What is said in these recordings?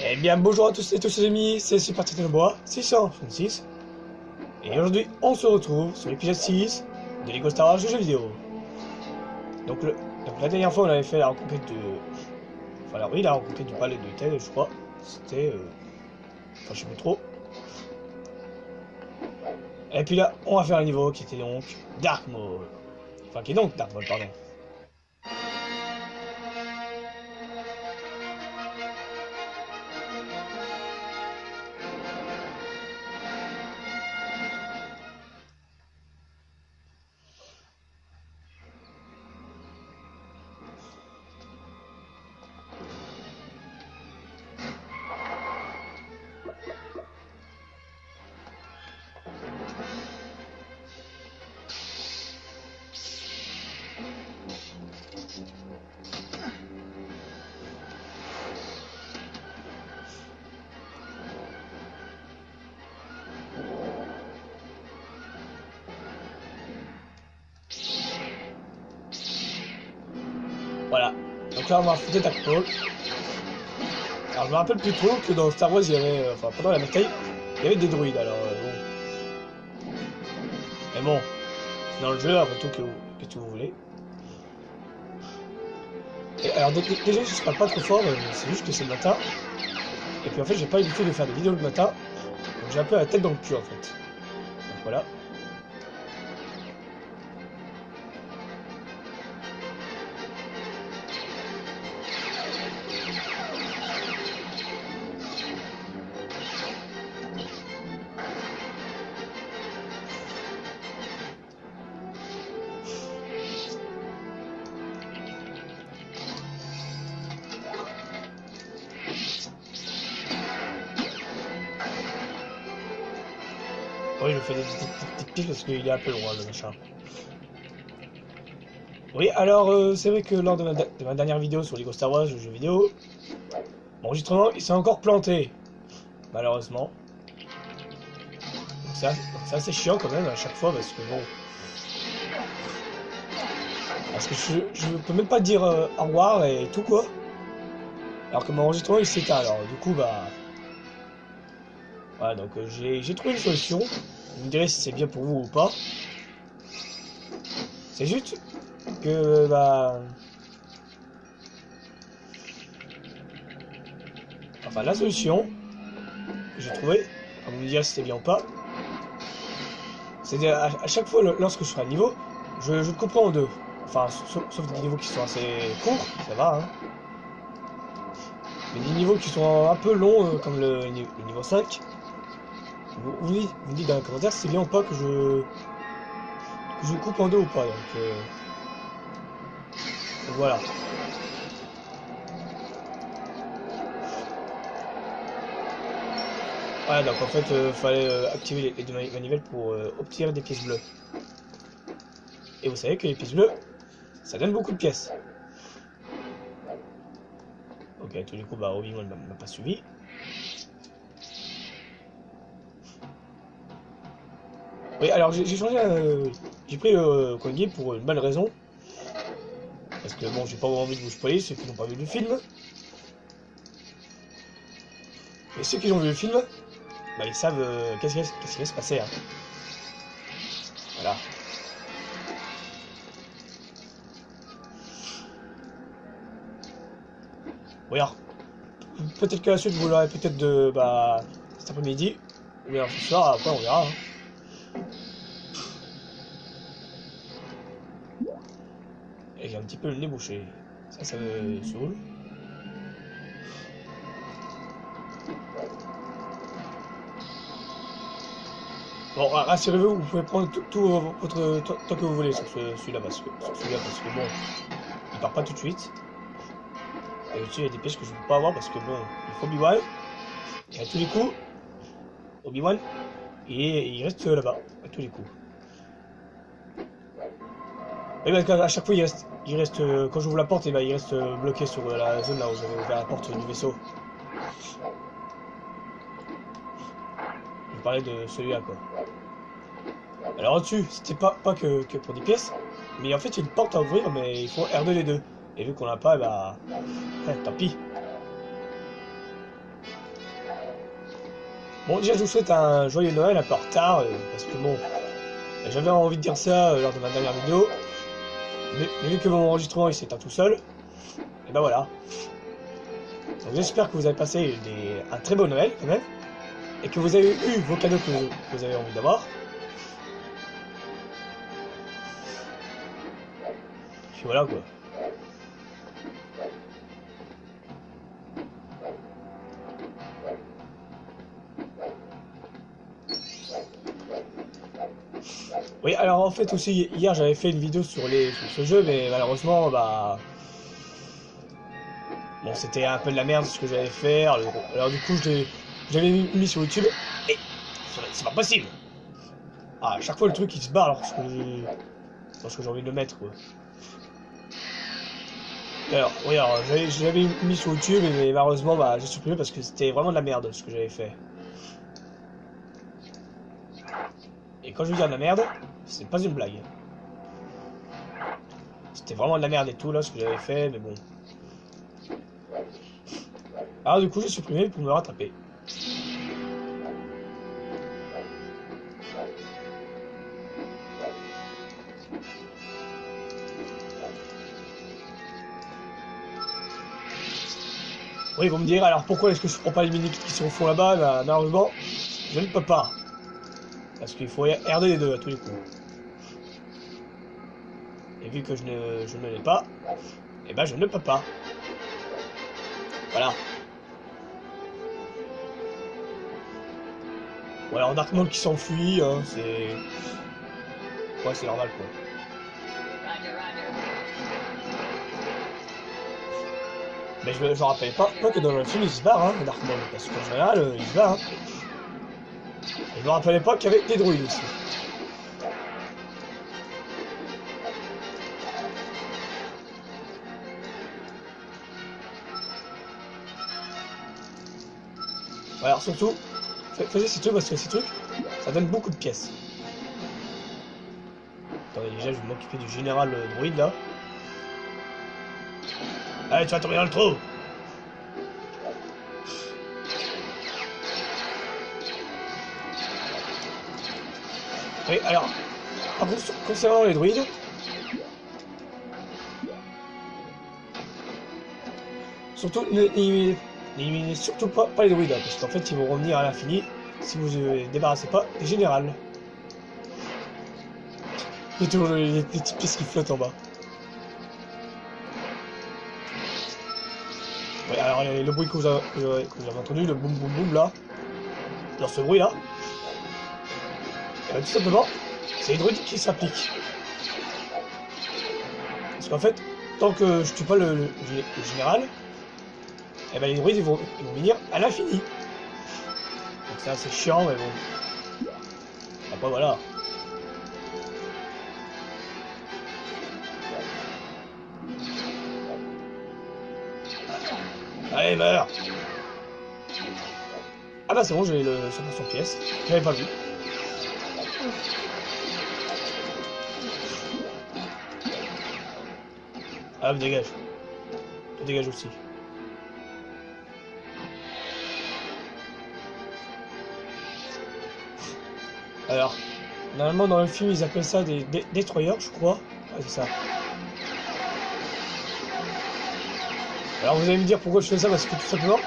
Eh bien bonjour à tous et tous les amis, c'est Super Bois 666. Et aujourd'hui on se retrouve sur l'épisode 6 de Lego Star Wars jeux vidéo. Donc la dernière fois on avait fait la reconquête de... Enfin oui, la reconquête du palais de Tel, je crois. C'était... Enfin je sais plus trop. Et puis là on va faire un niveau qui était donc Dark Maul. Enfin qui est donc Dark Maul, pardon. Voilà, donc là on va affronter Dark Maul. Alors je me rappelle plus trop que dans Star Wars il y avait, enfin pendant la bataille, il y avait des druides, alors bon. Mais bon, c'est dans le jeu, après tout que vous voulez. Et alors déjà je parle pas trop fort, c'est juste que c'est le matin. Et puis en fait j'ai pas l'habitude de faire des vidéos le matin, donc j'ai un peu la tête dans le cul en fait. Donc voilà. Oui, je me fais des petites piles parce qu'il est un peu loin le machin. Oui, alors c'est vrai que lors de ma dernière vidéo sur Lego Star Wars, le jeu vidéo, mon enregistrement il s'est encore planté, malheureusement. Donc c'est assez chiant quand même à chaque fois parce que bon... Parce que je peux même pas dire au revoir et tout quoi. Alors que mon enregistrement il s'éteint, alors du coup bah... Voilà, donc j'ai trouvé une solution. Vous me direz si c'est bien pour vous ou pas. C'est juste que bah... Enfin la solution que j'ai trouvée, vous me direz si c'est bien ou pas, c'est à chaque fois lorsque je ferai un niveau, je le comprends en deux. Enfin sauf des niveaux qui sont assez courts, ça va hein. Mais des niveaux qui sont un peu longs comme le niveau 5. Vous me dites dans les commentaires si c'est bien ou pas que je coupe en deux ou pas. Donc voilà. Voilà, donc en fait, fallait activer les deux manivelles pour obtenir des pièces bleues. Et vous savez que les pièces bleues, ça donne beaucoup de pièces. Ok, à tous les coups, bah Obi-Wan m'a pas suivi. Oui, alors j'ai changé, j'ai pris le Kongi pour une bonne raison. Parce que bon, j'ai pas envie de vous spoiler ceux qui n'ont pas vu le film. Et ceux qui ont vu le film, bah ils savent qu'est-ce qui va se passer. Hein. Voilà. Oui, alors, peut-être que la suite vous l'aurez peut-être de bah cet après-midi. Ou alors ce soir, après on verra. Hein. Et j'ai un petit peu le nez bouché. Ça me saoule. Bon, rassurez-vous, vous pouvez prendre tout votre temps que vous voulez sur celui-là parce que bon, il part pas tout de suite. Et aussi il y a des pièges que je ne peux pas avoir parce que bon, il faut Obi-Wan. Et à tous les coups, Obi-Wan, il reste là-bas, à tous les coups. Et parce qu'à chaque fois il reste quand j'ouvre la porte, et ben, il reste bloqué sur la zone là où j'avais ouvert la porte du vaisseau. Je parlais de celui-là quoi. Alors au-dessus, c'était pas que pour des pièces, mais en fait il y a une porte à ouvrir, mais il faut R2 les deux. Et vu qu'on l'a pas, et bah... tant pis. Bon, déjà, je vous souhaite un joyeux Noël, un peu en retard, parce que bon, j'avais envie de dire ça lors de ma dernière vidéo, mais vu que mon enregistrement il s'éteint tout seul, et ben voilà. Donc j'espère que vous avez passé un très beau Noël quand même, et que vous avez eu vos cadeaux que vous avez envie d'avoir. Puis voilà quoi. Oui, alors en fait aussi, hier j'avais fait une vidéo sur ce jeu, mais malheureusement, bah... Bon, c'était un peu de la merde ce que j'allais faire, alors du coup j'avais mis sur YouTube, et c'est pas possible. Ah, à chaque fois le truc il se barre lorsque j'ai envie de le mettre quoi. Et alors, oui, alors j'avais mis sur YouTube, mais malheureusement bah, j'ai supprimé parce que c'était vraiment de la merde ce que j'avais fait. Et quand je veux dire de la merde, c'est pas une blague. C'était vraiment de la merde et tout là ce que j'avais fait, mais bon. Alors du coup j'ai supprimé pour me rattraper. Oui, vous me direz alors pourquoi est-ce que je prends pas les mini qui sont au fond là-bas? Bah, malheureusement, je ne peux pas. Parce qu'il faut RD les deux à tous les coups. Et vu que je ne l'ai pas, et ben je ne peux pas. Voilà. Ou alors Darkmon qui s'enfuit, hein, c'est... Ouais, c'est normal quoi. Mais je me rappelle pas que dans le film il se barre, hein, Darkmon, parce qu'en général, il se barre. Hein. Et je me rappelais pas qu'il y avait des druides aussi. Alors surtout, faisez ces trucs parce que ces trucs, ça donne beaucoup de pièces. Attendez, déjà je vais m'occuper du général druide là. Allez, tu vas tomber dans le trou! Oui, alors, concernant les druides, surtout, n'éliminez surtout pas les druides, hein, parce qu'en fait, ils vont revenir à l'infini si vous ne les débarrassez pas des générales. Il y a toujours les petites pièces qui flottent en bas. Ouais, alors, le bruit que vous avez entendu, le boum boum boum là, dans ce bruit là, tout simplement, c'est les druides qui s'appliquent. Parce qu'en fait, tant que je tue pas le général, et ben les druides ils vont venir à l'infini. Donc c'est assez chiant, mais bon. Après voilà. Allez, meurs! Ah bah c'est bon, j'ai le 100% pièce. J'avais pas vu. Ah, dégage. Tu dégages aussi. Alors, normalement dans le film ils appellent ça des destroyers, je crois. Ouais, c'est ça. Alors vous allez me dire pourquoi je fais ça, parce que tout simplement,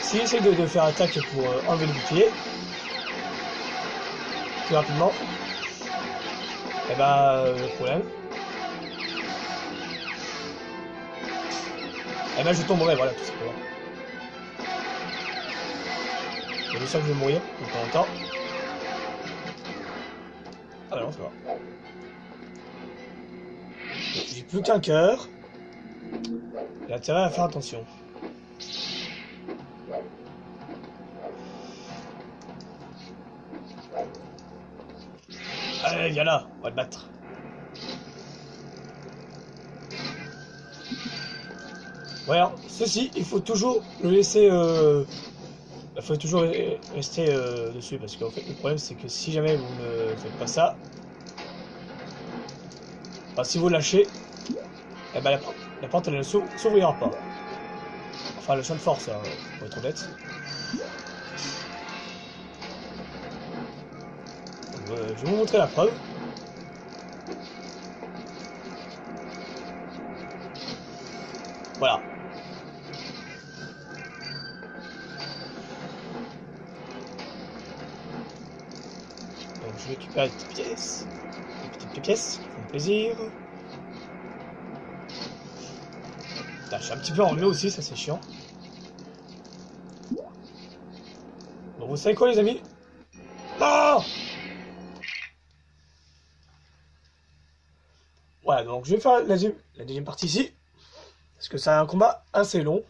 s'il essaie de faire attaque pour enlever le bouclier, plus rapidement, et bah le problème, et ben je tomberai, voilà, tout simplement. C'est ça que je vais mourir, de temps en temps. Ah bah non, ça va. J'ai plus qu'un cœur. J'ai intérêt à faire attention. Allez, viens là, on va te battre. Voilà, ceci, il faut toujours le laisser... il faut toujours rester dessus, parce qu'en fait, le problème, c'est que si jamais vous ne faites pas ça... Enfin, si vous lâchez, eh ben, la porte, elle ne s'ouvrira pas. Enfin, le champ de force, hein, pour être honnête. Je vais vous montrer la preuve. Voilà. Donc je récupère les petites pièces. Les petites pièces qui font plaisir. Putain, je suis un petit peu enrhumé aussi, ça c'est chiant. Bon, vous savez quoi les amis? Non! Voilà, donc je vais faire la deuxième partie ici. Parce que c'est un combat assez long.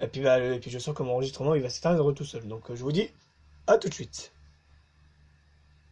Et puis je sens que mon enregistrement il va s'éteindre tout seul. Donc je vous dis à tout de suite.